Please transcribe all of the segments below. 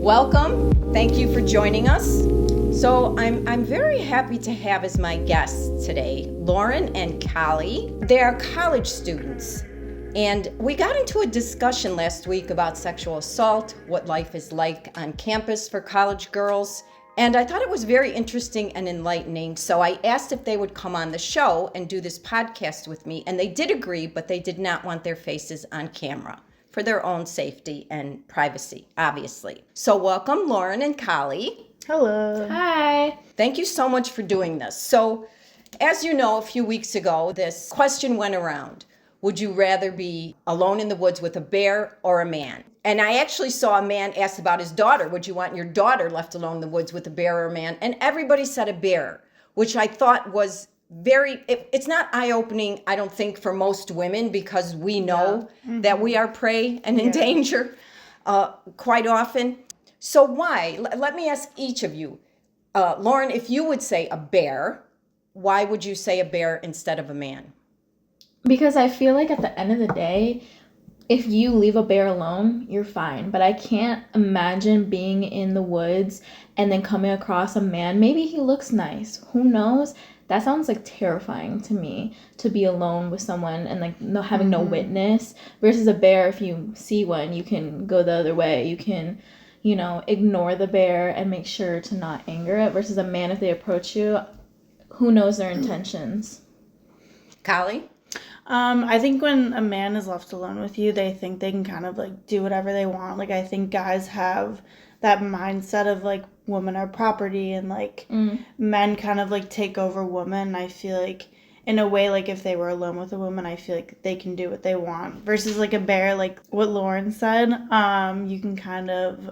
Welcome. Thank you for joining us. So I'm very happy to have as my guests today Lauren and Callie. They are college students. And we got into a discussion last week about sexual assault, what life is like on campus for college girls. And I thought it was very interesting and enlightening. So I asked if they would come on the show and do this podcast with me. And they did agree, but they did not want their faces on camera for their own safety and privacy, obviously. So welcome, Lauren and Callie. Hello. Hi. Thank you so much for doing this. So, as you know, a few weeks ago, this question went around. Would you rather be alone in the woods with a bear or a man? And I actually saw a man ask about his daughter. Would you want your daughter left alone in the woods with a bear or a man? And everybody said a bear, which I thought was it's not eye-opening, I don't think, for most women, because we know that we are prey and in danger quite often. So why? Let me ask each of you. Lauren, if you would say a bear, why would you say a bear instead of a man? Because I feel like at the end of the day, if you leave a bear alone, you're fine. But I can't imagine being in the woods and then coming across a man. Maybe he looks nice. Who knows? That sounds like terrifying to me, to be alone with someone and like having no witness. Versus a bear, if you see one, you can go the other way. You can, ignore the bear and make sure to not anger it. Versus a man, if they approach you, who knows their intentions? Callie? I think when a man is left alone with you, they think they can kind of like do whatever they want. Like, I think guys have that mindset of like women are property and like men kind of like take over women. I feel like in a way, like if they were alone with a woman, I feel like they can do what they want. Versus like a bear, like what Lauren said, you can kind of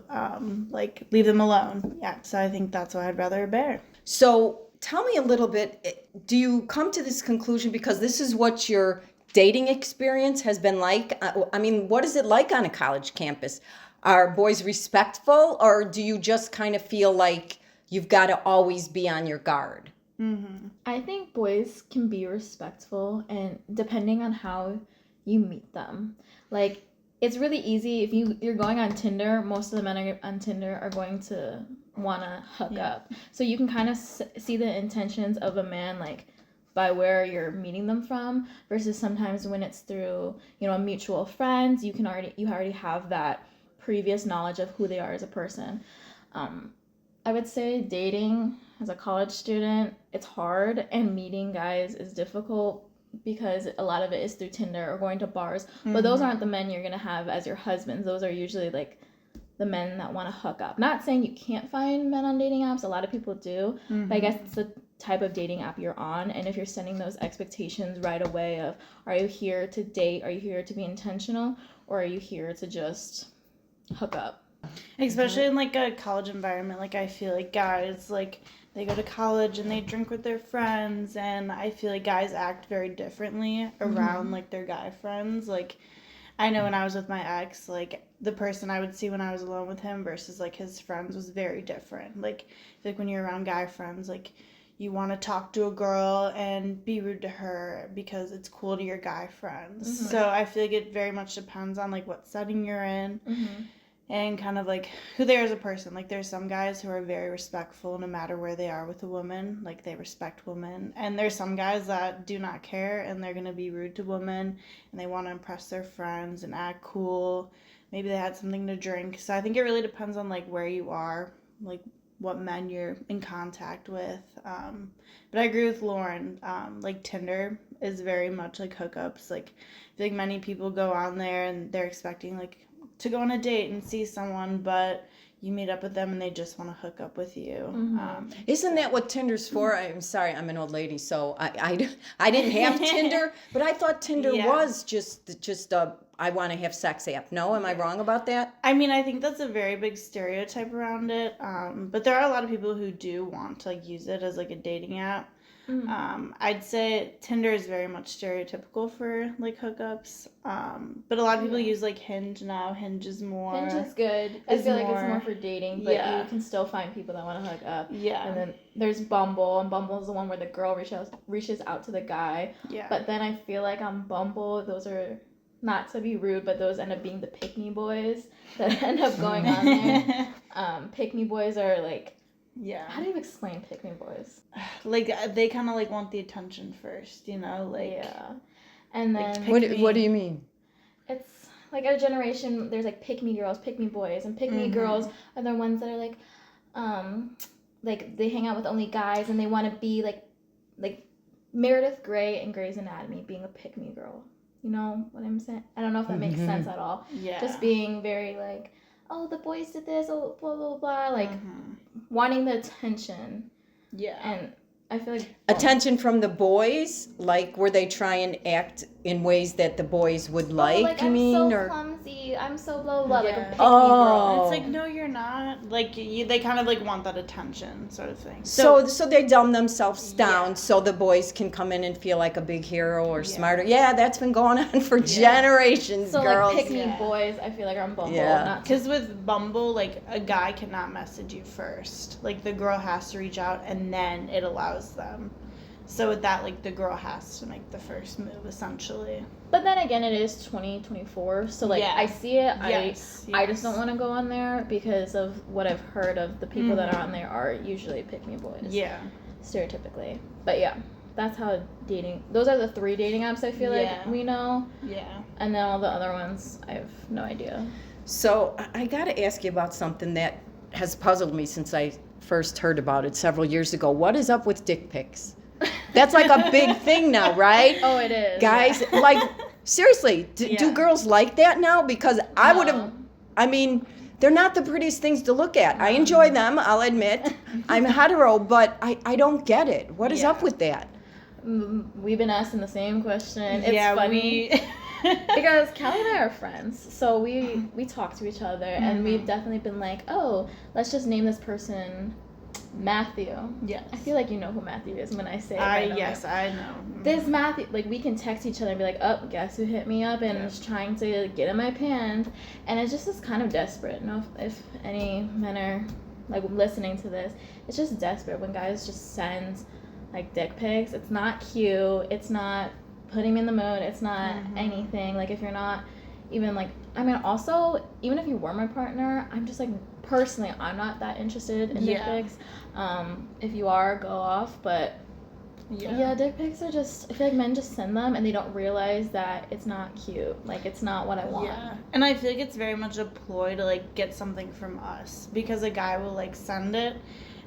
like leave them alone. Yeah, so I think that's why I'd rather a bear. So tell me a little bit, do you come to this conclusion because this is what your dating experience has been like? I mean, what is it like on a college campus? Are boys respectful, or do you just kind of feel like you've got to always be on your guard? I think boys can be respectful, and depending on how you meet them. Like, it's really easy if you're going on Tinder. Most of the men on Tinder are going to want to hook up. So you can kind of see the intentions of a man, like, by where you're meeting them from, versus sometimes when it's through, a mutual friends, you already have that previous knowledge of who they are as a person. I would say dating as a college student, it's hard, and meeting guys is difficult because a lot of it is through Tinder or going to bars. But those aren't the men you're going to have as your husbands. Those are usually like the men that want to hook up. Not saying you can't find men on dating apps. A lot of people do. But I guess it's the type of dating app you're on. And if you're setting those expectations right away of, are you here to date? Are you here to be intentional? Or are you here to just hook up? Especially in like a college environment. Like, I feel like guys, like, they go to college and they drink with their friends, and I feel like guys act very differently around like their guy friends. Like, I know when I was with my ex, like, the person I would see when I was alone with him versus like his friends was very different. Like, I feel like when you're around guy friends, like, you want to talk to a girl and be rude to her because it's cool to your guy friends. So I feel like it very much depends on like what setting you're in. And kind of like who they are as a person. Like, there's some guys who are very respectful no matter where they are with a woman. Like, they respect women. And there's some guys that do not care, and they're going to be rude to women, and they want to impress their friends and act cool. Maybe they had something to drink. So I think it really depends on like where you are, like what men you're in contact with. But I agree with Lauren. Like, Tinder is very much like hookups. Like, I feel like many people go on there and they're expecting like to go on a date and see someone, but you meet up with them and they just want to hook up with you. Isn't that what Tinder's for? I'm sorry, I'm an old lady, so I didn't have Tinder, but I thought Tinder was just a I want to have sex app. No, am I wrong about that? I mean, I think that's a very big stereotype around it, but there are a lot of people who do want to like use it as like a dating app. I'd say Tinder is very much stereotypical for like hookups, but a lot of people use like Hinge now. Hinge is more. Hinge is good. I feel like it's more for dating, but you can still find people that want to hook up. Yeah. And then there's Bumble, and Bumble is the one where the girl reaches out to the guy. Yeah. But then I feel like on Bumble, those are, not to be rude, but those end up being the pick-me boys that end up going on there. pick me boys are like, Yeah. how do you explain pick me boys? Like they kind of like want the attention first, you know, like Yeah. And like, then pick What do you mean? it's like our generation, there's like pick me girls, pick me boys, and pick me girls are the ones that are like they hang out with only guys and they want to be like Meredith Grey in Grey's Anatomy being a pick me girl. You know what I'm saying? I don't know if that makes sense at all. Yeah. Just being very like, oh, the boys did this, oh, blah, blah, blah, like wanting the attention. Yeah. And I feel like Attention from the boys, like were they try and act in ways that the boys would like, you I'm mean, so or clumsy, I'm so blah, blah, like a Yeah. pick me Oh. girl. It's like, no, you're not. Like, they kind of, like, want that attention sort of thing. so they dumb themselves down Yeah. so the boys can come in and feel like a big hero or smarter. Yeah, that's been going on for generations, So girls. like pick me boys, I feel like are on Bumble. Yeah. Not Because with Bumble, like, a guy cannot message you first. Like, the girl has to reach out, and then it allows them. So with that, like, the girl has to make the first move, essentially. But then again, it is 2024, so like Yeah. I see it. Yes, I just don't want to go on there because of what I've heard of the people that are on there are usually pick me boys. Yeah. Stereotypically, but yeah, that's how dating. Those are the 3 dating apps I feel like we know, Yeah. and then all the other ones I have no idea. So I got to ask you about something that has puzzled me since I first heard about it several years ago. What is up with dick pics? That's like a big thing now, right? Oh, it is. Guys, like, seriously, do Yeah. girls like that now? Because I would have, No. I mean, they're not the prettiest things to look at. I enjoy them, I'll admit. I'm hetero, but I don't get it. What is up with that? We've been asking the same question. It's yeah, funny. Because Callie and I are friends, so we talk to each other, and we've definitely been like, oh, let's just name this person Matthew. Yes. I feel like you know who Matthew is when I say it. Right? Yes, I know. This Matthew, like, we can text each other and be like, oh, guess who hit me up and is trying to get in my pants, and it just is kind of desperate. No, if any men are like listening to this, it's just desperate when guys just send like dick pics. It's not cute. It's not putting me in the mood. It's not anything. Like, if you're not even like, I mean, also, even if you were my partner, I'm just like, personally, I'm not that interested in dick pics. If you are, go off. But yeah, dick pics are just, I feel like men just send them and they don't realize that it's not cute. Like, it's not what I want. Yeah. And I feel like it's very much a ploy to, like, get something from us. Because a guy will, like, send it,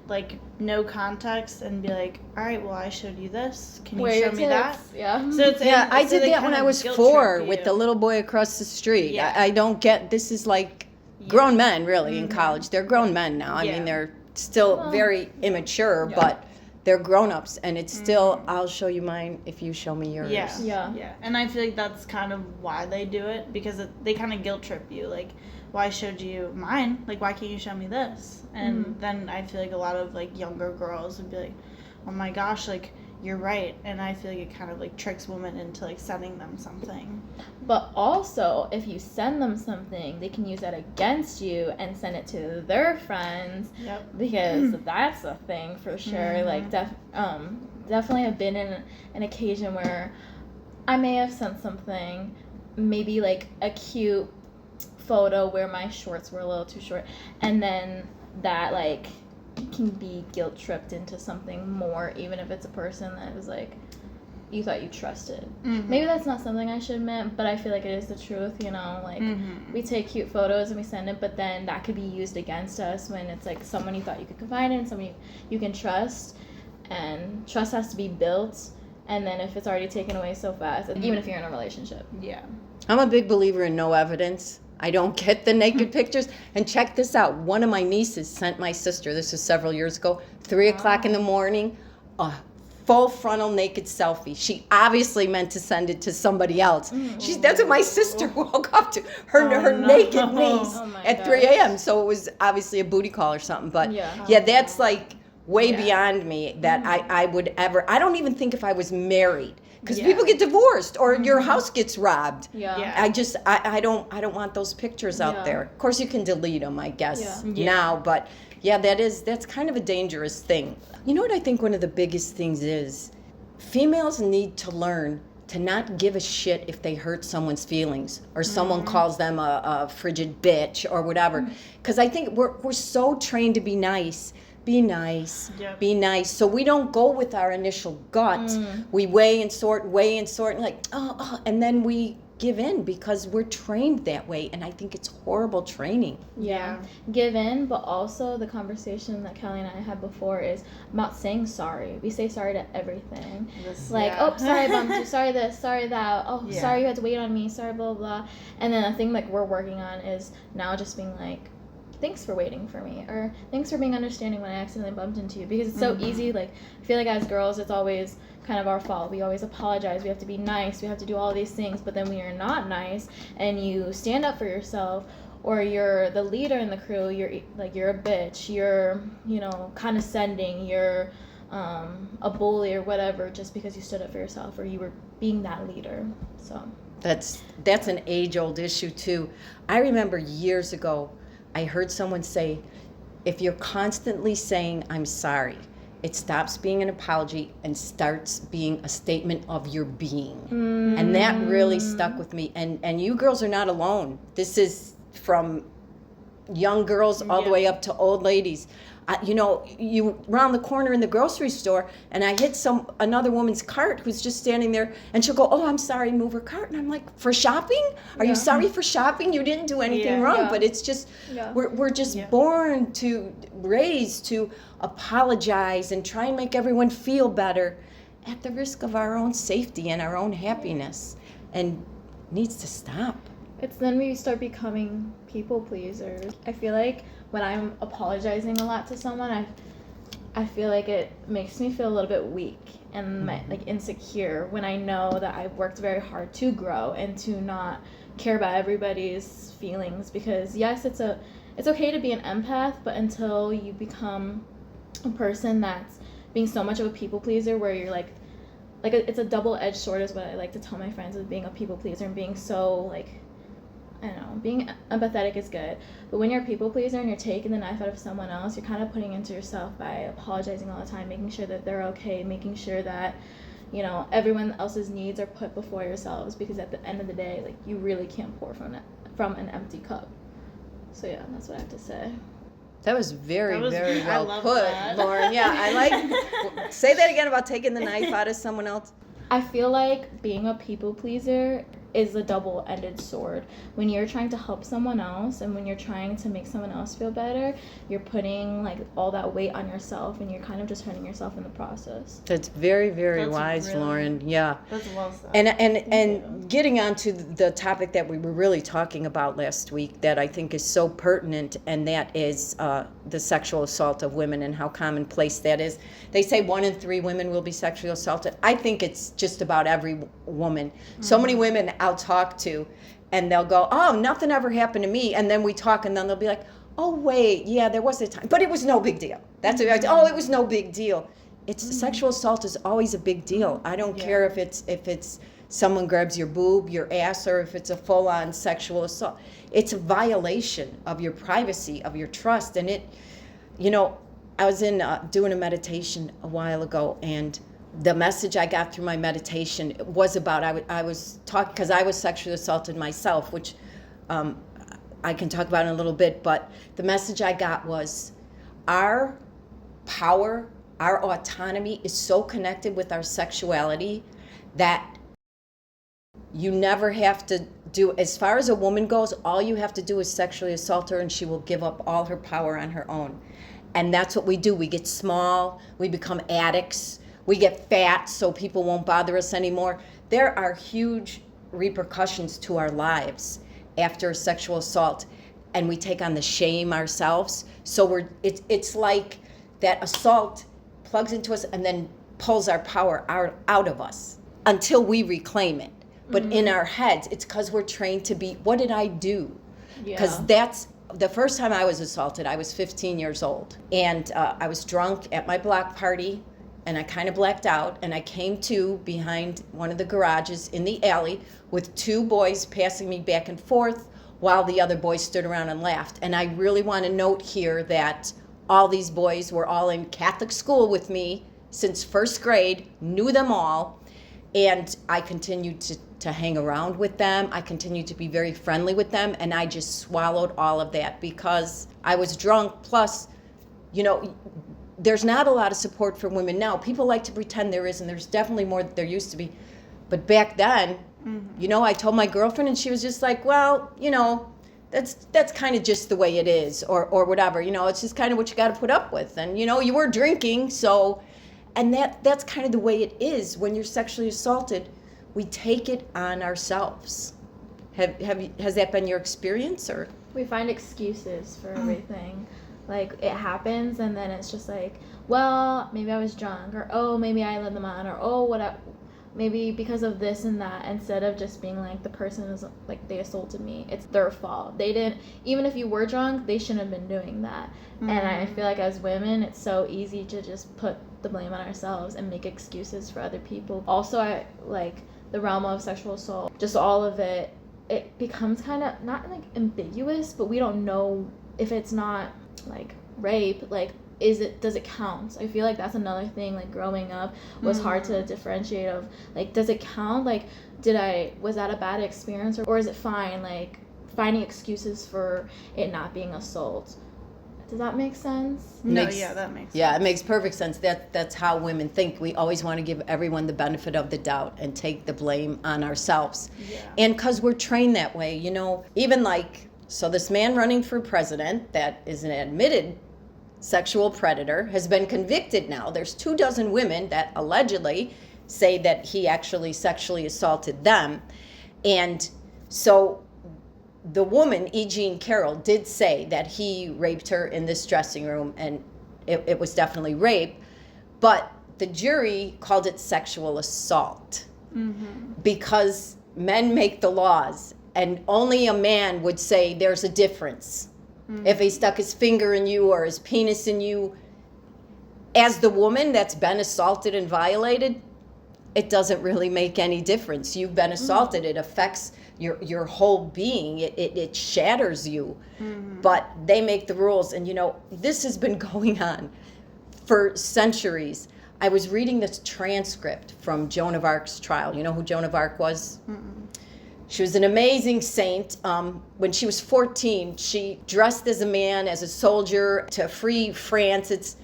like, no context and be like, all right, well, I showed you this. Can you Where show your me that? tits? Yeah. So it's Yeah, I so did they that kind when I of was guilt 4 trip with you. the little boy across the street. Yeah. I don't get, this is like grown men, really, in college. They're grown men now. I mean, they're still very immature, but they're grown-ups, and it's still, I'll show you mine if you show me yours. Yeah. And I feel like that's kind of why they do it, because they kind of guilt trip you. Like, well, I showed you mine. Like, why can't you show me this? And then I feel like a lot of, like, younger girls would be like, oh my gosh, like, you're right. And I feel like it kind of, like, tricks women into, like, sending them something. But also, if you send them something, they can use that against you and send it to their friends. Yep. Because that's a thing for sure. Like, definitely have been in an occasion where I may have sent something, maybe like a cute photo where my shorts were a little too short, and then that like can be guilt tripped into something more, even if it's a person that was like you thought you trusted. Maybe that's not something I should admit, but I feel like it is the truth, you know, like we take cute photos and we send it, but then that could be used against us when it's like someone you thought you could confide in, someone you can trust, and trust has to be built, and then if it's already taken away so fast, even if you're in a relationship. Yeah. I'm a big believer in no evidence. I don't get the naked pictures. And check this out. One of my nieces sent my sister, this was several years ago, 3 o'clock in the morning, a full frontal naked selfie. She obviously meant to send it to somebody else. That's what my sister woke up to. Her naked niece at 3 a.m. So it was obviously a booty call or something. But yeah, that's like way beyond me that I would ever, I don't even think if I was married. Because people get divorced or your house gets robbed. I don't want those pictures out there. Of course you can delete them, I guess, now, but that's kind of a dangerous thing. You know what I think one of the biggest things is? Females need to learn to not give a shit if they hurt someone's feelings or someone calls them a frigid bitch or whatever. Because I think we're so trained to be nice. Be nice, be nice. So we don't go with our initial gut. We weigh and sort, and like, and then we give in because we're trained that way. And I think it's horrible training. Yeah. Give in, but also the conversation that Kelly and I had before is about saying sorry. We say sorry to everything. Oh, sorry I bumped you, sorry this, sorry that, sorry you had to wait on me, sorry blah, blah. And then a thing like we're working on is now just being like, thanks for waiting for me, or thanks for being understanding when I accidentally bumped into you, because it's so easy. Like, I feel like as girls, it's always kind of our fault. We always apologize, we have to be nice, we have to do all these things, but then when you're not nice and you stand up for yourself, or you're the leader in the crew, you're a bitch, you're, condescending, you're a bully or whatever, just because you stood up for yourself or you were being that leader. So that's an age-old issue too. I remember years ago I heard someone say, if you're constantly saying I'm sorry, it stops being an apology and starts being a statement of your being. And that really stuck with me. And you girls are not alone. This is from young girls all the way up to old ladies. You round the corner in the grocery store and I hit another woman's cart who's just standing there, and she'll go, oh, I'm sorry, move her cart. And I'm like, for shopping? Are you sorry for shopping? You didn't do anything wrong. But it's just, we're just raised to apologize and try and make everyone feel better at the risk of our own safety and our own happiness, and needs to stop. It's then we start becoming people pleasers. I feel like when I'm apologizing a lot to someone, I feel like it makes me feel a little bit weak and insecure when I know that I've worked very hard to grow and to not care about everybody's feelings. Because yes, it's okay to be an empath, but until you become a person that's being so much of a people pleaser, where you're it's a double-edged sword, is what I like to tell my friends, is being a people pleaser and being so I don't know, being empathetic is good, but when you're a people pleaser and you're taking the knife out of someone else, you're kind of putting into yourself by apologizing all the time, making sure that they're okay, making sure that, everyone else's needs are put before yourselves, because at the end of the day, you really can't pour from an empty cup. So yeah, that's what I have to say. That was very well put, that. Lauren. Yeah, I like. Say that again about taking the knife out of someone else. I feel like being a people pleaser is a double-ended sword. When you're trying to help someone else and when you're trying to make someone else feel better, you're putting all that weight on yourself, and you're kind of just hurting yourself in the process. That's very wise, Lauren. Yeah. That's well said. And getting on to the topic that we were really talking about last week that I think is so pertinent, and that is the sexual assault of women and how commonplace that is. They say 1 in 3 women will be sexually assaulted. I think it's just about every woman. So many women I'll talk to, and they'll go, oh, nothing ever happened to me. And then we talk, and then they'll be like, oh, wait, yeah, there was a time. But it was no big deal. That's it. Oh, it was no big deal. Sexual assault is always a big deal. I don't care if it's someone grabs your boob, your ass, or if it's a full-on sexual assault. It's a violation of your privacy, of your trust. And I was doing a meditation a while ago, and the message I got through my meditation was about, I was talking, because I was sexually assaulted myself, which I can talk about in a little bit, but the message I got was, our power, our autonomy is so connected with our sexuality that you never have to do, as far as a woman goes, all you have to do is sexually assault her and she will give up all her power on her own. And that's what we do. We get small, we become addicts, we get fat so people won't bother us anymore. There are huge repercussions to our lives after sexual assault, and we take on the shame ourselves. So it's like that assault plugs into us and then pulls our power out of us until we reclaim it. But in our heads, it's because we're trained to be, what did I do? Because that's the first time I was assaulted. I was 15 years old, and I was drunk at my block party, and I kind of blacked out, and I came to behind one of the garages in the alley with 2 boys passing me back and forth while the other boys stood around and laughed. And I really want to note here that all these boys were all in Catholic school with me since 1st grade, knew them all, And I continued to hang around with them. I continued to be very friendly with them. And I just swallowed all of that because I was drunk. Plus, you know, there's not a lot of support for women now. People like to pretend there is, and there's definitely more than there used to be. But back then, you know, I told my girlfriend, and she was just like, well, you know, that's kind of just the way it is, or whatever. You know, it's just kind of what you got to put up with. And, you know, you were drinking, so... And that's kind of the way it is when you're sexually assaulted. We take it on ourselves. Has that been your experience, or? We find excuses for everything. Like, it happens, and then it's just like, well, maybe I was drunk, or oh, maybe I led them on, or oh, maybe because of this and that, instead of just being like, the person is like, they assaulted me, it's their fault. They didn't, even if you were drunk, they shouldn't have been doing that. And I feel like as women, it's so easy to just put the blame on ourselves and make excuses for other people. Also, I like the realm of sexual assault, just all of it, it becomes kind of not like ambiguous, but we don't know if it's not like rape, like does it count? I feel like that's another thing, like growing up was hard to differentiate of like, does it count? Like, was that a bad experience, or is it fine? Like, finding excuses for it not being assault. Does that make sense? No, yeah, that makes sense. Yeah, it makes perfect sense. That's how women think. We always want to give everyone the benefit of the doubt and take the blame on ourselves. Yeah. And because we're trained that way, you know, even like, so this man running for president that is an admitted sexual predator has been convicted now. There's 24 women that allegedly say that he actually sexually assaulted them. And so the woman, E. Jean Carroll, did say that he raped her in this dressing room, and it was definitely rape, but the jury called it sexual assault because men make the laws, and only a man would say there's a difference. If he stuck his finger in you or his penis in you, as the woman that's been assaulted and violated, it doesn't really make any difference. You've been assaulted. It affects your whole being. It shatters you. But they make the rules. And, you know, this has been going on for centuries. I was reading this transcript from Joan of Arc's trial. You know who Joan of Arc was? She was an amazing saint. When she was 14, she dressed as a man, as a soldier, to free France.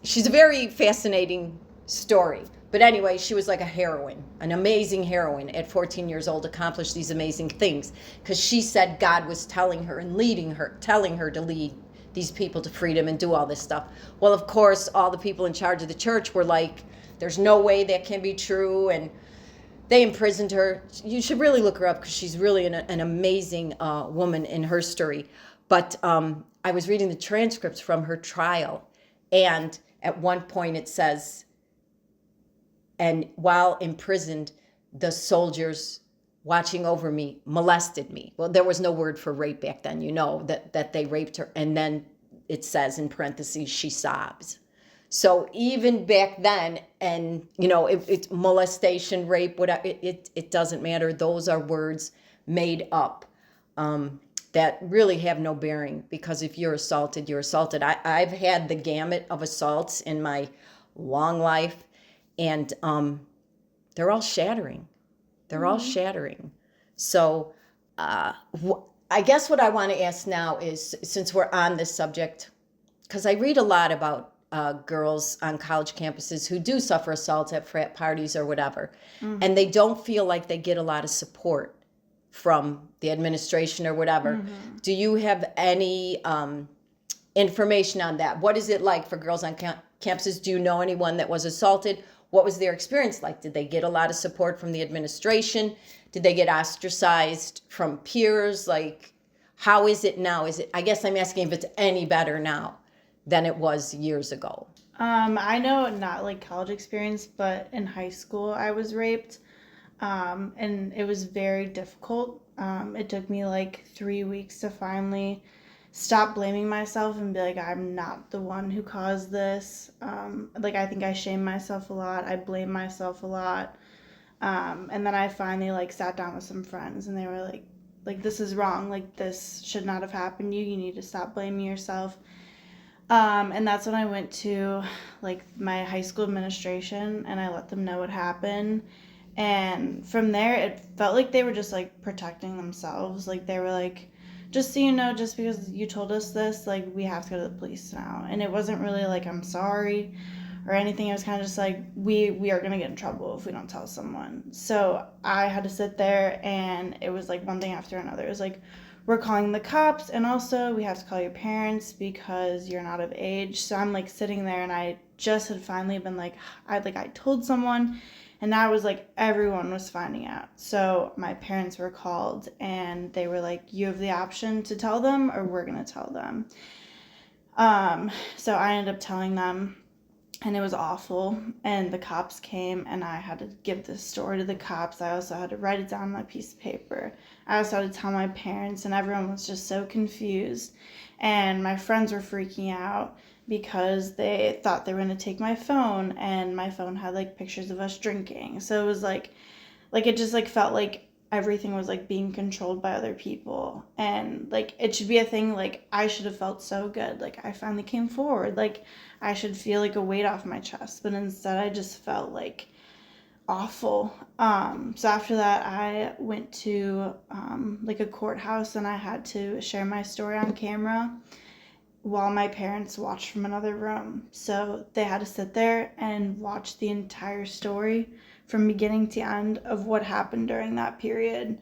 She's a very fascinating story. But anyway, she was like a heroine, an amazing heroine at 14 years old, accomplished these amazing things because she said God was telling her and telling her to lead these people to freedom and do all this stuff. Well, of course, all the people in charge of the church were like, there's no way that can be true, and they imprisoned her. You should really look her up because she's really an amazing woman in her story. But I was reading the transcripts from her trial, and at one point it says, and while imprisoned, the soldiers watching over me molested me. Well, there was no word for rape back then, you know, that they raped her. And then it says in parentheses, she sobs. So even back then, and, you know, it's molestation, rape, whatever, it doesn't matter. Those are words made up that really have no bearing, because if you're assaulted, you're assaulted. I've had the gamut of assaults in my long life, and they're all shattering. They're all shattering. So I guess what I want to ask now is, since we're on this subject, because I read a lot about girls on college campuses who do suffer assaults at frat parties or whatever, and they don't feel like they get a lot of support from the administration or whatever. Do you have any information on that? What is it like for girls on campuses? Do you know anyone that was assaulted? What was their experience like? Did they get a lot of support from the administration? Did they get ostracized from peers? Like, how is it now? I guess I'm asking if it's any better now than it was years ago. I know not like college experience, but in high school I was raped. And it was very difficult. It took me like 3 weeks to finally stop blaming myself and be like, I'm not the one who caused this. Like, I think I shame myself a lot. I blame myself a lot. And then I finally like sat down with some friends, and they were like, this is wrong. Like, this should not have happened to you. You need to stop blaming yourself. And that's when I went to like my high school administration and I let them know what happened. And from there, it felt like they were just like protecting themselves. Like they were like, just so you know, just because you told us this, like we have to go to the police now. And it wasn't really like I'm sorry or anything. It was kind of just like we are gonna get in trouble if we don't tell someone. So I had to sit there, and it was like one thing after another. It was like, we're calling the cops, and also we have to call your parents because you're not of age. So I'm like sitting there, and I just had finally been like I told someone, and now it was like everyone was finding out. So my parents were called, and they were like, you have the option to tell them or we're gonna tell them. So I ended up telling them, and it was awful. And the cops came, and I had to give this story to the cops. I also had to write it down on a piece of paper. I also had to tell my parents, and everyone was just so confused. And my friends were freaking out because they thought they were going to take my phone, and my phone had like pictures of us drinking. So it was like it just like felt like everything was like being controlled by other people, and like it should be a thing. Like I should have felt so good, like I finally came forward, like I should feel like a weight off my chest, but instead I just felt like awful. So after that I went to like a courthouse, and I had to share my story on camera while my parents watched from another room. So they had to sit there and watch the entire story from beginning to end of what happened during that period.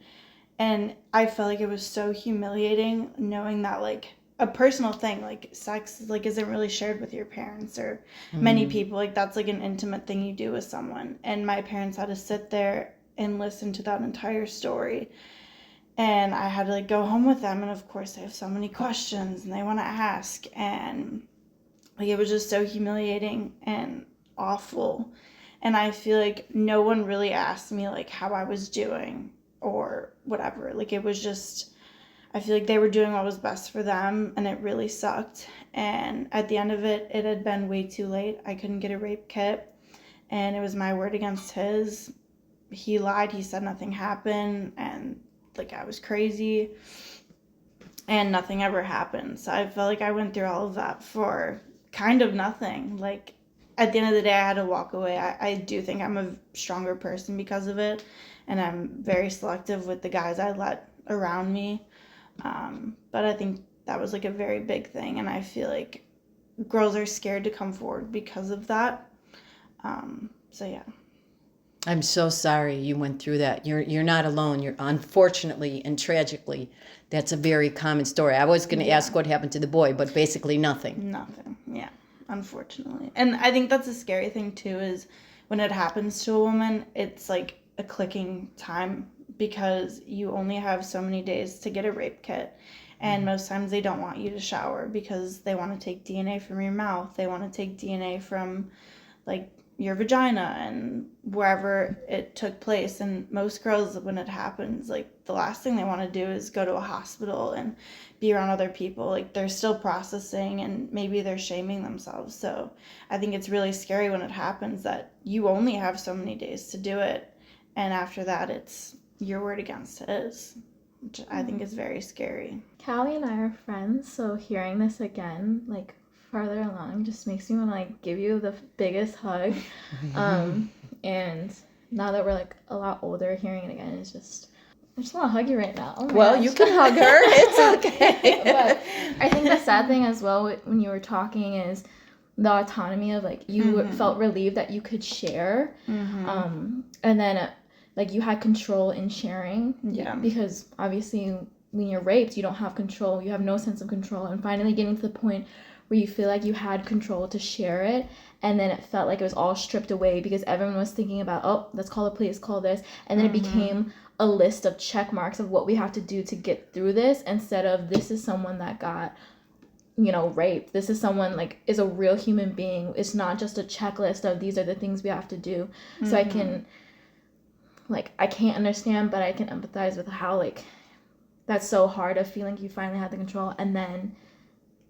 And I felt like it was so humiliating knowing that like a personal thing like sex like isn't really shared with your parents or many people. Like that's like an intimate thing you do with someone. And my parents had to sit there and listen to that entire story. And I had to like go home with them, and of course they have so many questions and they want to ask, and like it was just so humiliating and awful. And I feel like no one really asked me like how I was doing or whatever. Like it was just, I feel like they were doing what was best for them, and it really sucked. And at the end of it, it had been way too late. I couldn't get a rape kit, and it was my word against his. He lied. He said nothing happened, and like I was crazy, and nothing ever happened. So I felt like I went through all of that for kind of nothing. Like at the end of the day, I had to walk away. I do think I'm a stronger person because of it, and I'm very selective with the guys I let around me. But I think that was like a very big thing, and I feel like girls are scared to come forward because of that. So yeah. I'm so sorry you went through that. You're not alone. You're unfortunately and tragically, that's a very common story. I was going to ask what happened to the boy, but basically nothing. Nothing. Yeah, unfortunately. And I think that's a scary thing too, is when it happens to a woman, it's like a clicking time because you only have so many days to get a rape kit. And most times they don't want you to shower because they want to take DNA from your mouth. They want to take DNA from like your vagina and wherever it took place. And most girls, when it happens, like the last thing they want to do is go to a hospital and be around other people. Like they're still processing, and maybe they're shaming themselves. So I think it's really scary when it happens that you only have so many days to do it, and after that it's your word against his, which I think is very scary. Callie and I are friends, so hearing this again, like farther along, just makes me want to like give you the biggest hug. And now that we're like a lot older, hearing it again is just, I just want to hug you right now. Oh my Well, gosh. you can hug her. It's okay. But I think the sad thing as well when you were talking is the autonomy of like you felt relieved that you could share, and then like you had control in sharing. Yeah. Because obviously when you're raped, you don't have control. You have no sense of control, and finally getting to the point where you feel like you had control to share it, and then it felt like it was all stripped away because everyone was thinking about, oh, let's call the police, call this, and then it became a list of check marks of what we have to do to get through this, instead of this is someone that got, you know, raped. This is someone like is a real human being. It's not just a checklist of these are the things we have to do. So I can, like, I can't understand, but I can empathize with how like that's so hard of feeling you finally had the control and then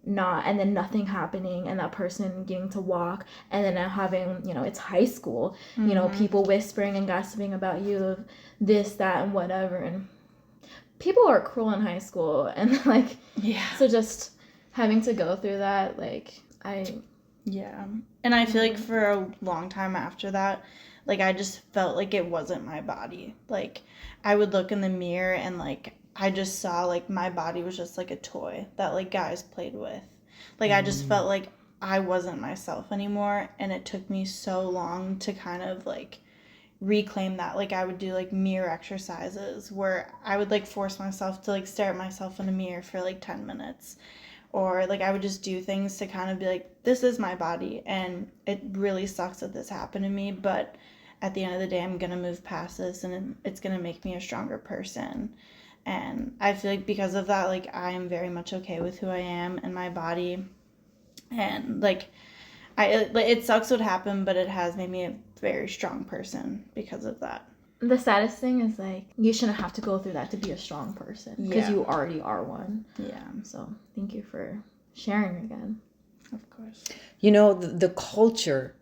nothing happening, and that person getting to walk, and then now having, you know, it's high school, you know, people whispering and gossiping about you, this, that, and whatever, and people are cruel in high school, and like, Yeah. so just having to go through that, like, Yeah. And I feel like for a long time after that, like I just felt like it wasn't my body. Like I would look in the mirror and like I just saw like my body was just like a toy that like guys played with. Like I just felt like I wasn't myself anymore, and it took me so long to kind of like reclaim that. Like I would do like mirror exercises where I would like force myself to like stare at myself in a mirror for like 10 minutes, or like I would just do things to kind of be like, this is my body, and it really sucks that this happened to me, but at the end of the day I'm gonna move past this, and it's gonna make me a stronger person. And I feel like because of that, like I am very much okay with who I am and my body. And like it sucks what happened, but it has made me a very strong person because of that. The saddest thing is like you shouldn't have to go through that to be a strong person, because you already are one. Yeah. So thank you for sharing again. Of course. You know, the culture,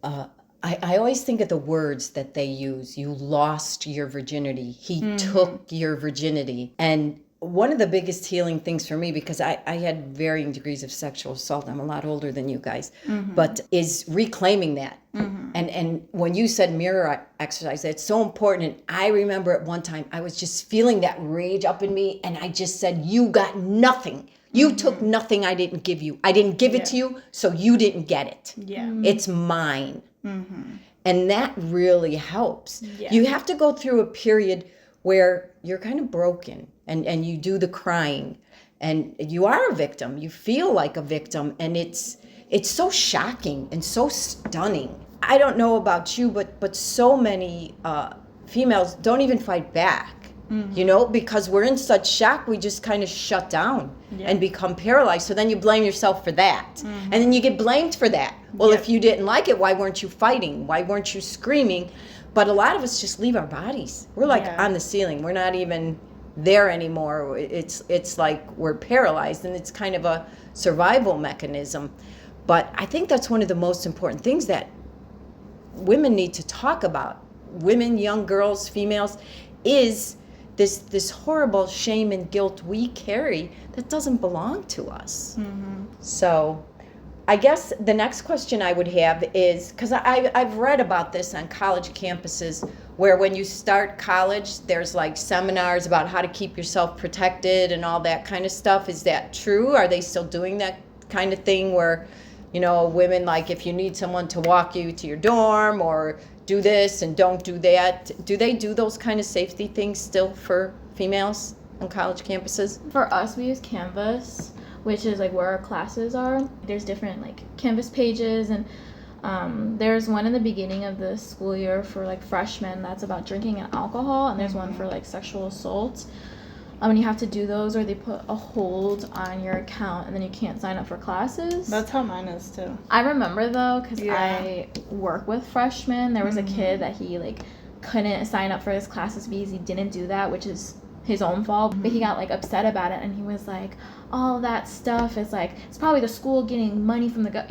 I always think of the words that they use. You lost your virginity. He took your virginity. And one of the biggest healing things for me, because I had varying degrees of sexual assault, I'm a lot older than you guys, but is reclaiming that. And when you said mirror exercise, that's so important. And I remember at one time, I was just feeling that rage up in me, and I just said, you got nothing. You took nothing I didn't give you. I didn't give it to you, so you didn't get it. Yeah. It's mine. And that really helps. Yeah. You have to go through a period where you're kind of broken, and you do the crying, and you are a victim. You feel like a victim, and it's so shocking and so stunning. I don't know about you, but so many females don't even fight back. You know, because we're in such shock, we just kind of shut down and become paralyzed. So then you blame yourself for that. And then you get blamed for that. Well, if you didn't like it, why weren't you fighting? Why weren't you screaming? But a lot of us just leave our bodies. We're like on the ceiling. We're not even there anymore. It's like we're paralyzed, and it's kind of a survival mechanism. But I think that's one of the most important things that women need to talk about. Women, young girls, females, is this horrible shame and guilt we carry that doesn't belong to us. So I guess the next question I would have is, because I've read about this on college campuses, where when you start college, there's like seminars about how to keep yourself protected and all that kind of stuff. Is that true? Are they still doing that kind of thing where, you know, women, like if you need someone to walk you to your dorm or do this and don't do that, do they do those kind of safety things still for females on college campuses? For us, we use Canvas, which is like where our classes are. There's different like Canvas pages, and there's one in the beginning of the school year for like freshmen that's about drinking and alcohol, and there's one for like sexual assault. And you have to do those, or they put a hold on your account, and then you can't sign up for classes. That's how mine is too. I remember though, because I work with freshmen. There was a kid that he like couldn't sign up for his classes because he didn't do that, which is his own fault. But he got like upset about it, and he was like, all that stuff is like, it's probably the school getting money from the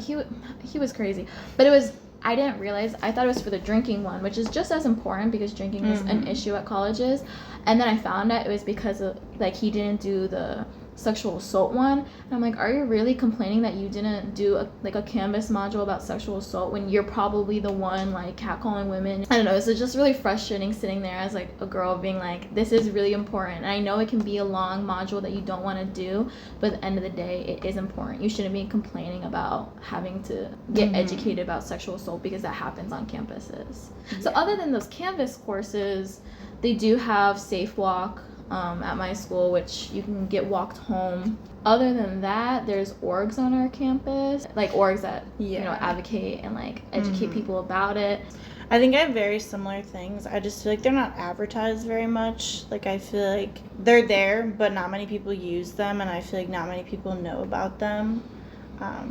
he was crazy. But it was, I didn't realize, I thought it was for the drinking one, which is just as important because drinking is an issue at colleges. And then I found out it was because of like he didn't do the sexual assault one, and I'm like, are you really complaining that you didn't do a Canvas module about sexual assault when you're probably the one like catcalling women? I don't know, it's just really frustrating sitting there as like a girl being like, this is really important, and I know it can be a long module that you don't want to do, but at the end of the day it is important. You shouldn't be complaining about having to get educated about sexual assault, because that happens on campuses. So other than those Canvas courses, they do have Safe Walk at my school, which you can get walked home. Other than that, there's orgs on our campus, like orgs that you know advocate and like educate people about it. I think I have very similar things. I just feel like they're not advertised very much. Like I feel like they're there, but not many people use them, and I feel like not many people know about them.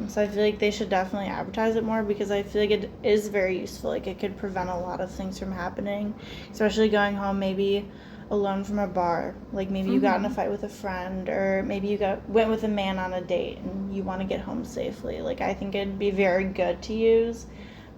So I feel like they should definitely advertise it more, because I feel like it is very useful. Like it could prevent a lot of things from happening, especially going home maybe alone from a bar. Like maybe you got in a fight with a friend, or maybe you went with a man on a date and you want to get home safely. Like I think it'd be very good to use.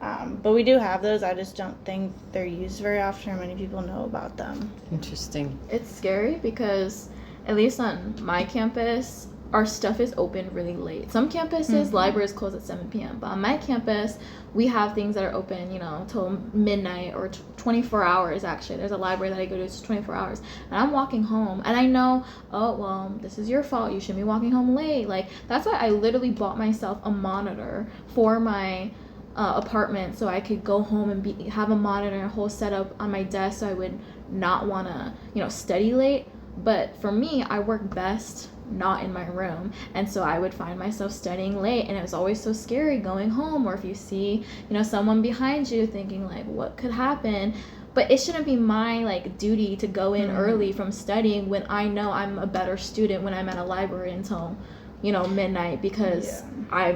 But we do have those. I just don't think they're used very often, or many people know about them. Interesting. It's scary because at least on my campus, our stuff is open really late. Some campuses, libraries close at 7 p.m. But on my campus, we have things that are open, till midnight or 24 hours, actually. There's a library that I go to, it's 24 hours. And I'm walking home, and I know, oh, well, this is your fault. You shouldn't be walking home late. Like, that's why I literally bought myself a monitor for my apartment, so I could go home and have a monitor and a whole setup on my desk, so I would not want to, study late. But for me, I work best not in my room, and so I would find myself studying late, and it was always so scary going home, or if you see someone behind you, thinking like, what could happen? But it shouldn't be my like duty to go in early from studying when I know I'm a better student when I'm at a library until midnight, because I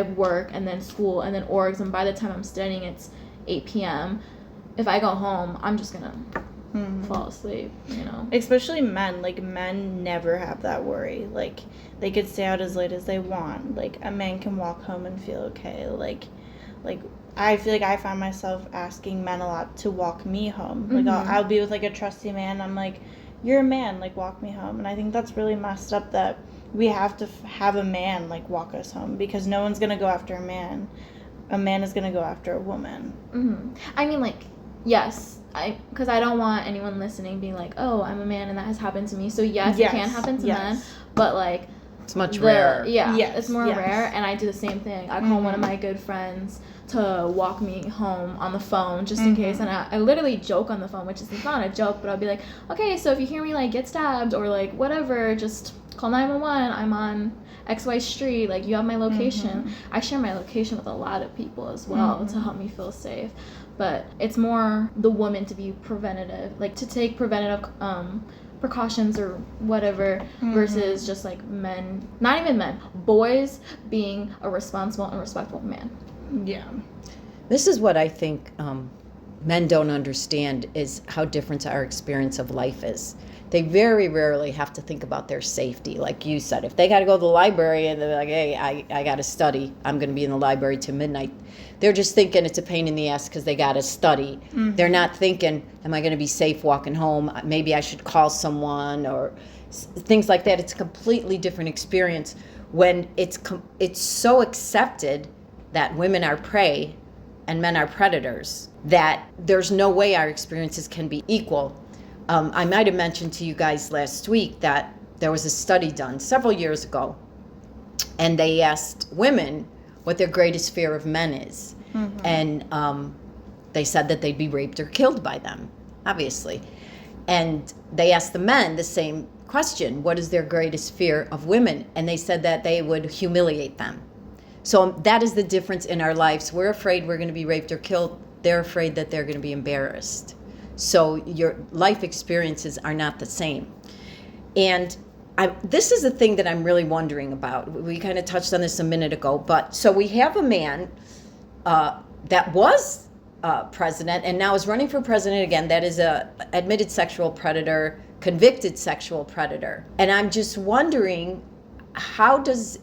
work and then school and then orgs, and by the time I'm studying it's 8 p.m. If I go home, I'm just gonna fall asleep, Especially men. Like, men never have that worry. Like, they could stay out as late as they want. Like, a man can walk home and feel okay. Like I feel like I find myself asking men a lot to walk me home. Like, I'll be with like a trusty man. I'm like, you're a man, like, walk me home. And I think that's really messed up that we have to have a man like walk us home, because no one's gonna go after a man. A man is gonna go after a woman. I mean, like, yes, because I don't want anyone listening being like, oh, I'm a man and that has happened to me. So yes, it can happen to men, but like, it's much rarer. Yeah, it's more rare, and I do the same thing. I call one of my good friends to walk me home on the phone just in case, and I literally joke on the phone, which is not a joke, but I'll be like, okay, so if you hear me like get stabbed or like whatever, just call 911. I'm on XY street, like, you have my location. I share my location with a lot of people as well to help me feel safe. But it's more the woman to be preventative, like to take preventative precautions or whatever, versus just like men, not even men, boys being a responsible and respectful man. Yeah. This is what I think men don't understand, is how different our experience of life is. They very rarely have to think about their safety. Like you said, if they got to go to the library and they're like, hey, I got to study, I'm going to be in the library till midnight. They're just thinking it's a pain in the ass because they got to study. They're not thinking, am I going to be safe walking home? Maybe I should call someone, or things like that. It's a completely different experience when it's so accepted that women are prey and men are predators, that there's no way our experiences can be equal. I might have mentioned to you guys last week that there was a study done several years ago, and they asked women what their greatest fear of men is. And they said that they'd be raped or killed by them, obviously. And they asked the men the same question, what is their greatest fear of women? And they said that they would humiliate them. So that is the difference in our lives. We're afraid we're going to be raped or killed. They're afraid that they're going to be embarrassed. So your life experiences are not the same. And this is the thing that I'm really wondering about. We kind of touched on this a minute ago, but so we have a man that was president and now is running for president again. That is a admitted sexual predator, convicted sexual predator. And I'm just wondering, how does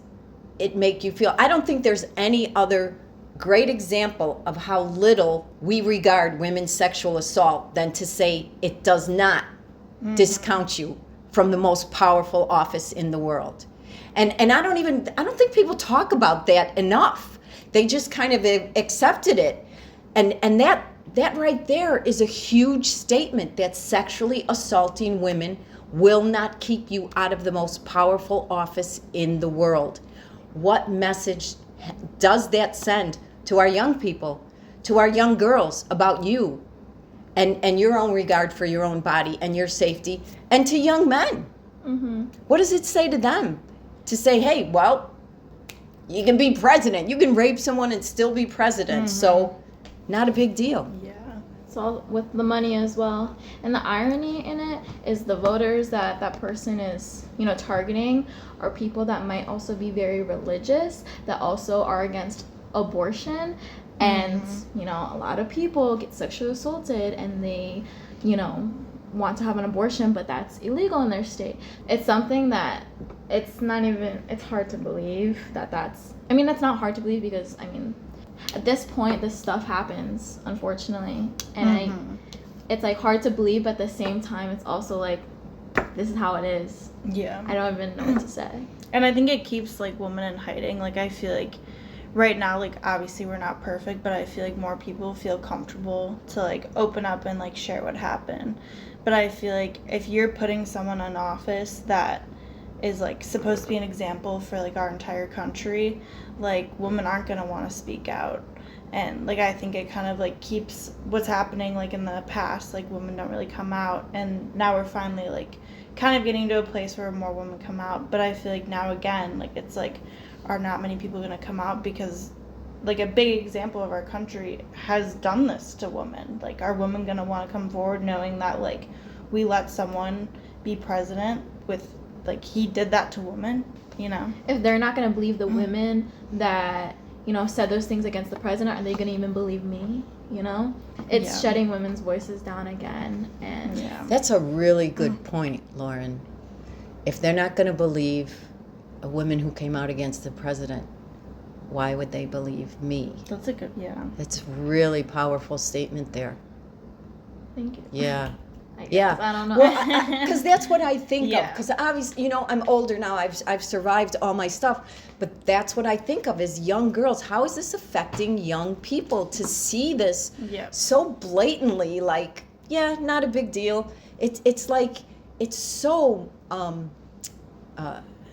it make you feel? I don't think there's any other great example of how little we regard women's sexual assault than to say it does not discount you from the most powerful office in the world. And I don't think people talk about that enough. They just kind of accepted it. And that right there is a huge statement, that sexually assaulting women will not keep you out of the most powerful office in the world. What message does that send to our young people, to our young girls, about you and your own regard for your own body and your safety, and to young men? What does it say to them? To say, hey, well, you can be president. You can rape someone and still be president. So not a big deal. Yeah. It's all with the money as well. And the irony in it is the voters that person is, targeting are people that might also be very religious, that also are against abortion. And, a lot of people get sexually assaulted and they, want to have an abortion, but that's illegal in their state. It's something that it's hard to believe that's not hard to believe, because, at this point, this stuff happens, unfortunately. And it's, like, hard to believe, but at the same time, it's also, like, this is how it is. Yeah. I don't even know what to say. And I think it keeps, like, women in hiding. Like, I feel like right now, like, obviously we're not perfect, but I feel like more people feel comfortable to, like, open up and, like, share what happened. But I feel like if you're putting someone in office that is, like, supposed to be an example for, like, our entire country, like, women aren't going to want to speak out. And, like, I think it kind of, like, keeps what's happening, like, in the past, like, women don't really come out. And now we're finally, like, kind of getting to a place where more women come out. But I feel like now again, like, it's like, are not many people going to come out because, like, a big example of our country has done this to women. Like, are women going to want to come forward knowing that, like, we let someone be president with, like, he did that to women, you know? If they're not going to believe the women that, you know, said those things against the president, are they going to even believe me? You know? It's shutting women's voices down again. And That's a really good point, Lauren. If they're not going to believe a woman who came out against the president, why would they believe me? That's a good, That's really powerful statement there. Thank you. Yeah. I don't know. Well, because that's what I think of. Yeah. Because obviously, you know, I'm older now. I've survived all my stuff. But that's what I think of as young girls. How is this affecting young people to see this so blatantly? Like, yeah, not a big deal. It's like, it's so,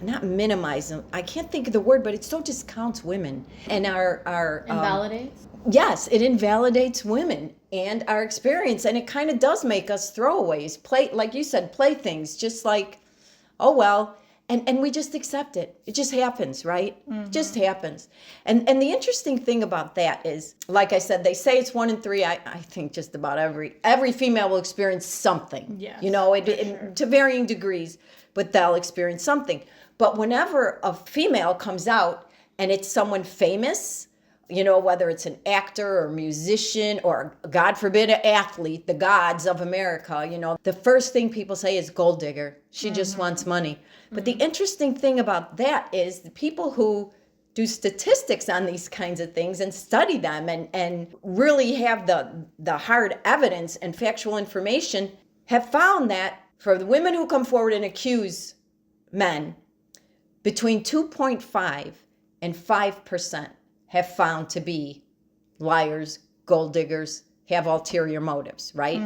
not minimizing. I can't think of the word, but it so discounts women. And our Invalidates? Yes, it invalidates women and our experience, and it kind of does make us throwaways, play, like you said, playthings, just like, oh well, and we just accept it. It just happens, right? It just happens. And the interesting thing about that is, like I said, they say it's 1 in 3. I think just about every female will experience something. Yes, you know, sure. to varying degrees, but they'll experience something. But whenever a female comes out and it's someone famous, you know, whether it's an actor or musician or, God forbid, an athlete, the gods of America, you know, the first thing people say is gold digger. She just wants money. But the interesting thing about that is the people who do statistics on these kinds of things and study them and really have the hard evidence and factual information have found that for the women who come forward and accuse men, between 2.5 and 5% have found to be liars, gold diggers, have ulterior motives, right?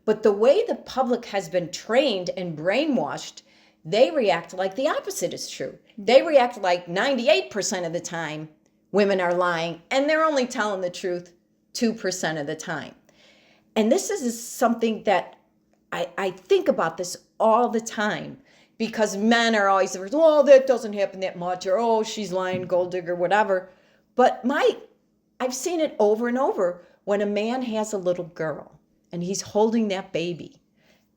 But the way the public has been trained and brainwashed, they react like the opposite is true. They react like 98% of the time women are lying, and they're only telling the truth 2% of the time. And this is something that I think about this all the time, because men are always, oh, that doesn't happen that much, or oh, she's lying, gold digger, whatever. But I've seen it over and over when a man has a little girl and he's holding that baby,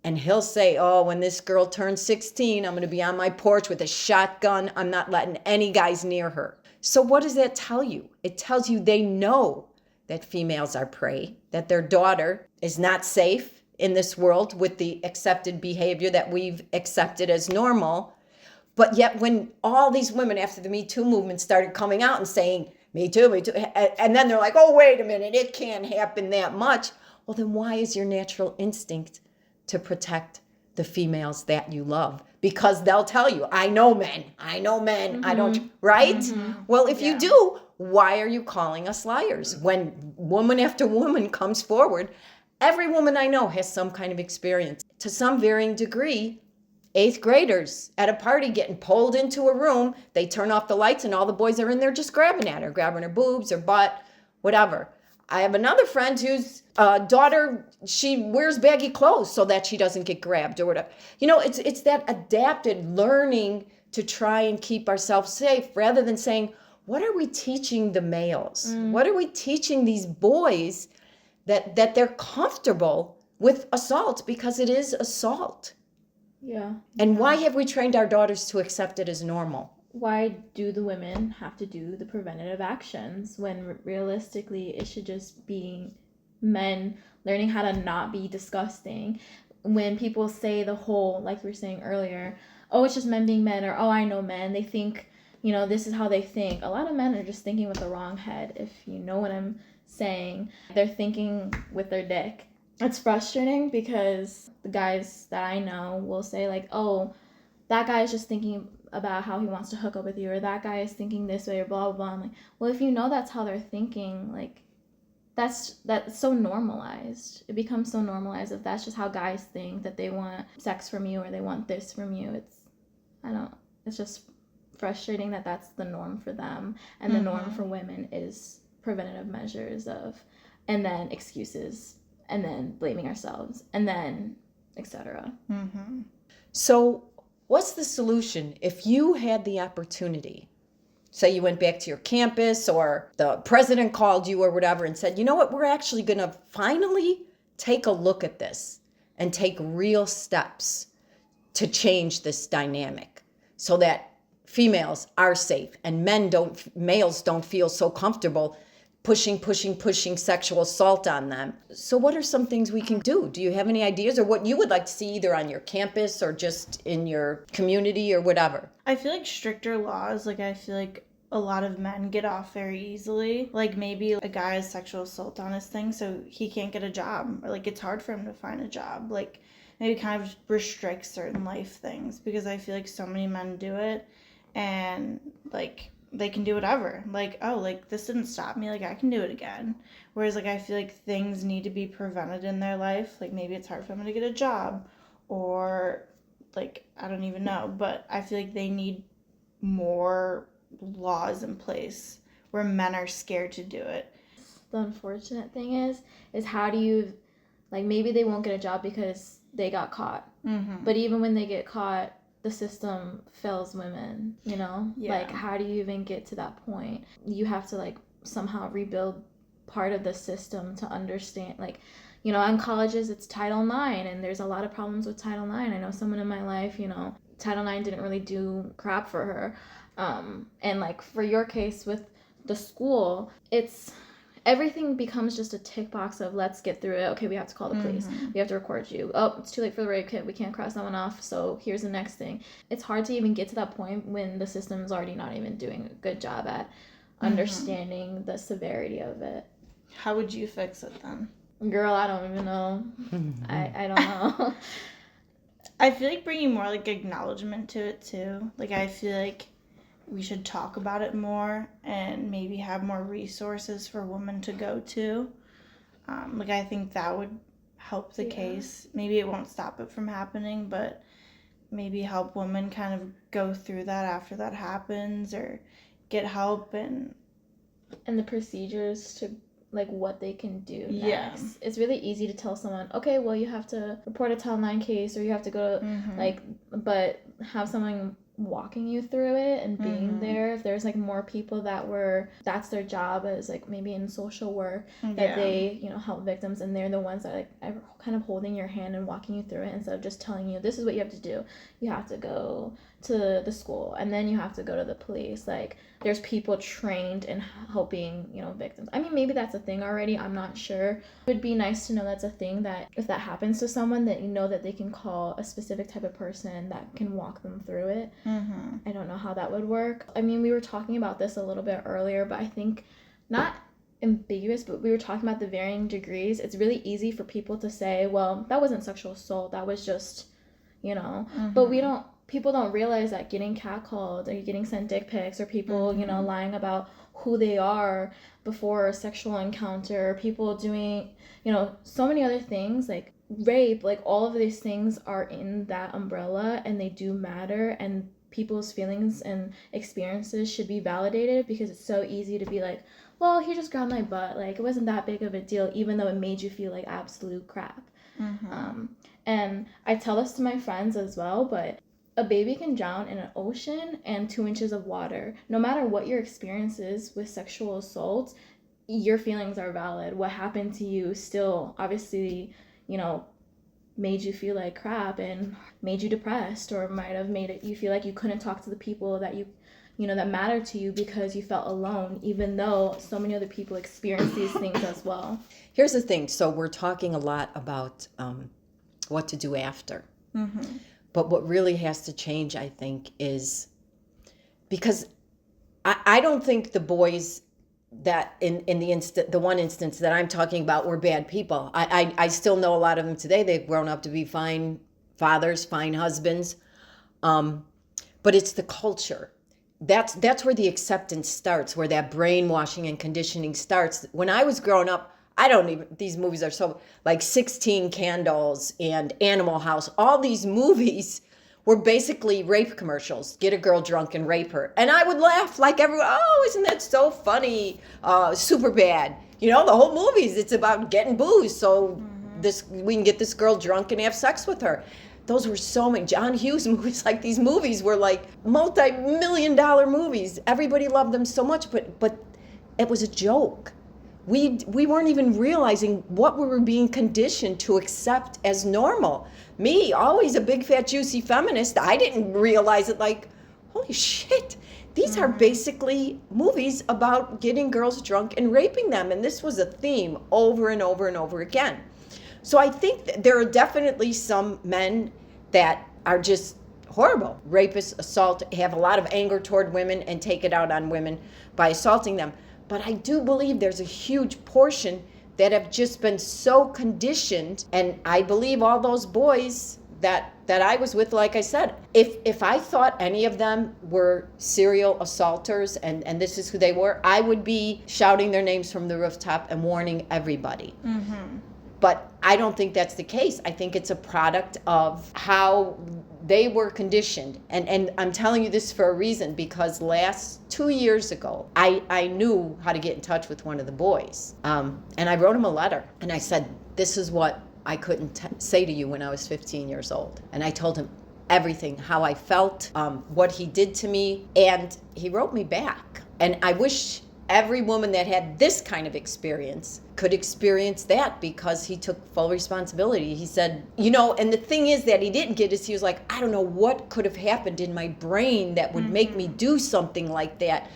and he'll say, oh, when this girl turns 16, I'm going to be on my porch with a shotgun. I'm not letting any guys near her. So what does that tell you? It tells you they know that females are prey, that their daughter is not safe in this world with the accepted behavior that we've accepted as normal. But yet when all these women after the Me Too movement started coming out and saying, me too, and then they're like, oh, wait a minute, it can't happen that much. Well, then why is your natural instinct to protect the females that you love? Because they'll tell you, I know men, I don't, right? Well, if you do, why are you calling us liars? When woman after woman comes forward, every woman I know has some kind of experience to some varying degree. 8th graders at a party getting pulled into a room, they turn off the lights and all the boys are in there just grabbing at her, grabbing her boobs or butt, whatever. I have another friend whose daughter, she wears baggy clothes so that she doesn't get grabbed or whatever. You know, it's that adapted learning to try and keep ourselves safe, rather than saying, what are we teaching the males? What are we teaching these boys that they're comfortable with assault, because it is assault? Yeah. And why have we trained our daughters to accept it as normal? Why do the women have to do the preventative actions when realistically it should just be men learning how to not be disgusting? When people say the whole, like we were saying earlier, oh, it's just men being men, or oh, I know men, they think, you know, this is how they think. A lot of men are just thinking with the wrong head, if you know what I'm saying. They're thinking with their dick. It's frustrating because the guys that I know will say like, "Oh, that guy is just thinking about how he wants to hook up with you," or "that guy is thinking this way," or blah blah blah. I'm like, well, if you know that's how they're thinking, like that's so normalized. It becomes so normalized if that's just how guys think, that they want sex from you or they want this from you. I don't. It's just frustrating that that's the norm for them, and the norm for women is preventative measures of, and then excuses, and then blaming ourselves, and then etc. So, what's the solution if you had the opportunity? Say you went back to your campus or the president called you or whatever and said, you know what, we're actually going to finally take a look at this and take real steps to change this dynamic so that females are safe and males don't feel so comfortable pushing sexual assault on them. So what are some things we can do? Do you have any ideas or what you would like to see either on your campus or just in your community or whatever? I feel like stricter laws, like I feel like a lot of men get off very easily. Like maybe a guy has sexual assault on his thing, so he can't get a job, or like it's hard for him to find a job. Like maybe kind of restrict certain life things, because I feel like so many men do it and like they can do whatever. Like, oh, like this didn't stop me, like I can do it again. Whereas like I feel like things need to be prevented in their life. Like maybe it's hard for them to get a job, or like I don't even know, but I feel like they need more laws in place where men are scared to do it. The unfortunate thing is how do you, like, maybe they won't get a job because they got caught, but even when they get caught, the system fails women, you know? Yeah. Like, how do you even get to that point? You have to like somehow rebuild part of the system to understand, like, you know, in colleges it's Title IX, and there's a lot of problems with Title IX. I know someone in my life, you know, Title IX didn't really do crap for her. And like for your case with the school, it's everything becomes just a tick box of let's get through it. Okay, we have to call the police. We have to record you. Oh, it's too late for the rape kit. We can't cross that one off. So here's the next thing. It's hard to even get to that point when the system is already not even doing a good job at understanding the severity of it. How would you fix it then? Girl, I don't even know. I don't know. I feel like bringing more like acknowledgement to it too. Like I feel like we should talk about it more and maybe have more resources for women to go to. Like I think that would help the case. Maybe it won't stop it from happening, but maybe help women kind of go through that after that happens, or get help and the procedures to like what they can do next. Yeah. It's really easy to tell someone, okay, well you have to report a Title IX case, or you have to go to like, but have someone walking you through it and being there. If there's like more people that's their job, as like maybe in social work, that they, you know, help victims, and they're the ones that like are kind of holding your hand and walking you through it, instead of just telling you this is what you have to do. You have to go to the school, and then you have to go to the police. Like there's people trained in helping, you know, victims. I mean, maybe that's a thing already, I'm not sure. It would be nice to know that's a thing, that if that happens to someone, that you know that they can call a specific type of person that can walk them through it. I don't know how that would work. I mean, we were talking about this a little bit earlier, but I think not ambiguous, but we were talking about the varying degrees. It's really easy for people to say, well, that wasn't sexual assault, that was just, you know, but people don't realize that getting catcalled, or getting sent dick pics, or people, you know, lying about who they are before a sexual encounter, people doing, you know, so many other things, like rape, like all of these things are in that umbrella, and they do matter, and people's feelings and experiences should be validated, because it's so easy to be like, well, he just grabbed my butt, like it wasn't that big of a deal, even though it made you feel like absolute crap. And I tell this to my friends as well, but a baby can drown in an ocean and 2 inches of water. No matter what your experience is with sexual assault, your feelings are valid. What happened to you still obviously, you know, made you feel like crap and made you depressed, or might have made it you feel like you couldn't talk to the people that you know, that matter to you, because you felt alone, even though so many other people experience these things as well. Here's the thing. So we're talking a lot about what to do after. But what really has to change, I think, is because I don't think the boys that in the one instance that I'm talking about were bad people. I still know a lot of them today. They've grown up to be fine fathers, fine husbands. But it's the culture. That's where the acceptance starts, where that brainwashing and conditioning starts. When I was growing up, these movies are so, like 16 Candles and Animal House, all these movies were basically rape commercials. Get a girl drunk and rape her. And I would laugh like everyone, oh, isn't that so funny? Super bad. The whole movie it's about getting booze so we can get this girl drunk and have sex with her. Those were so many John Hughes movies. Like, these movies were like multi-million-dollar movies. Everybody loved them so much, but it was a joke. We weren't even realizing what we were being conditioned to accept as normal. Me, always a big fat juicy feminist, I didn't realize it, like, holy shit, these are basically movies about getting girls drunk and raping them. And this was a theme over and over and over again. So I think that there are definitely some men that are just horrible. Rapists, assault, have a lot of anger toward women and take it out on women by assaulting them. But I do believe there's a huge portion that have just been so conditioned. And I believe all those boys that I was with, like I said, if I thought any of them were serial assaulters and this is who they were, I would be shouting their names from the rooftop and warning everybody. Mm-hmm. But I don't think that's the case. I think it's a product of how they were conditioned. And I'm telling you this for a reason, because 2 years ago, I knew how to get in touch with one of the boys. And I wrote him a letter. And I said, this is what I couldn't say to you when I was 15 years old. And I told him everything, how I felt, what he did to me. And he wrote me back. And I wish every woman that had this kind of experience could experience that, because he took full responsibility. He said, and the thing is that he didn't get is he was like, I don't know what could have happened in my brain that would make me do something like that.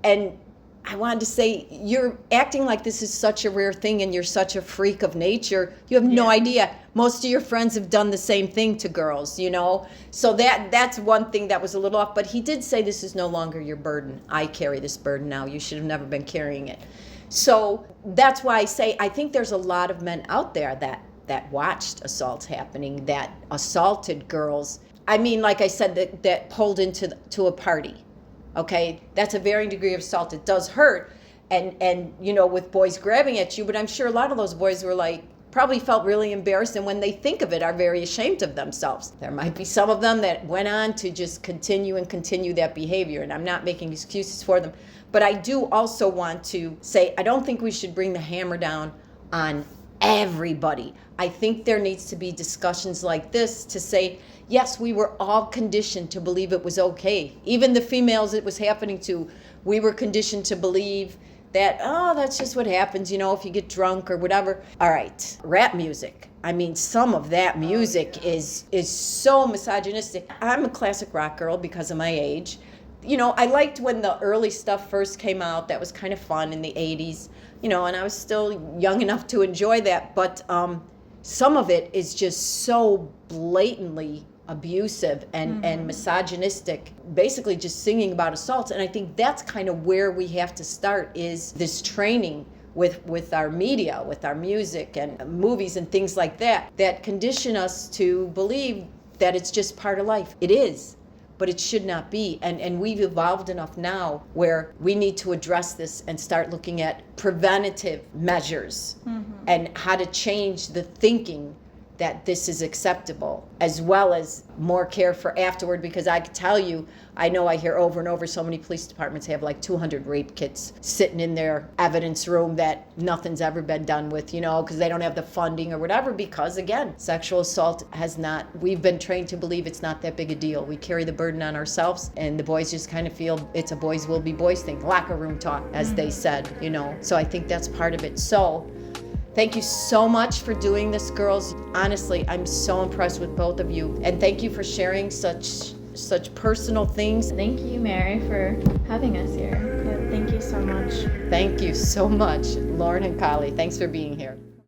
And I wanted to say, you're acting like this is such a rare thing and you're such a freak of nature. You have no idea. Most of your friends have done the same thing to girls, So that's one thing that was a little off. But he did say, this is no longer your burden. I carry this burden now. You should have never been carrying it. So that's why I say I think there's a lot of men out there that watched assaults happening, that assaulted girls. I mean, like I said, that pulled into a party. Okay, that's a varying degree of assault. It does hurt, and with boys grabbing at you, but I'm sure a lot of those boys were like, probably felt really embarrassed, and when they think of it, are very ashamed of themselves. There might be some of them that went on to just continue that behavior, and I'm not making excuses for them. But I do also want to say, I don't think we should bring the hammer down on everybody. I think there needs to be discussions like this to say, yes, we were all conditioned to believe it was okay. Even the females it was happening to, we were conditioned to believe that, that's just what happens, if you get drunk or whatever. All right, rap music. I mean, some of that music is so misogynistic. I'm a classic rock girl because of my age. I liked when the early stuff first came out. That was kind of fun in the 80s, and I was still young enough to enjoy that. But some of it is just so blatantly abusive and misogynistic, basically just singing about assaults. And I think that's kind of where we have to start, is this training with our media, with our music and movies and things like that condition us to believe that it's just part of life. It is, but it should not be. And we've evolved enough now where we need to address this and start looking at preventative measures and how to change the thinking that this is acceptable, as well as more care for afterward. Because I can tell you, I know I hear over and over, so many police departments have like 200 rape kits sitting in their evidence room that nothing's ever been done with, because they don't have the funding or whatever. Because again, sexual assault we've been trained to believe it's not that big a deal. We carry the burden on ourselves, and the boys just kind of feel it's a boys will be boys thing, locker room talk, as they said, So I think that's part of it. So thank you so much for doing this, girls. Honestly, I'm so impressed with both of you. And thank you for sharing such personal things. Thank you, Mary, for having us here. Yeah, thank you so much. Thank you so much, Lauren and Kali. Thanks for being here.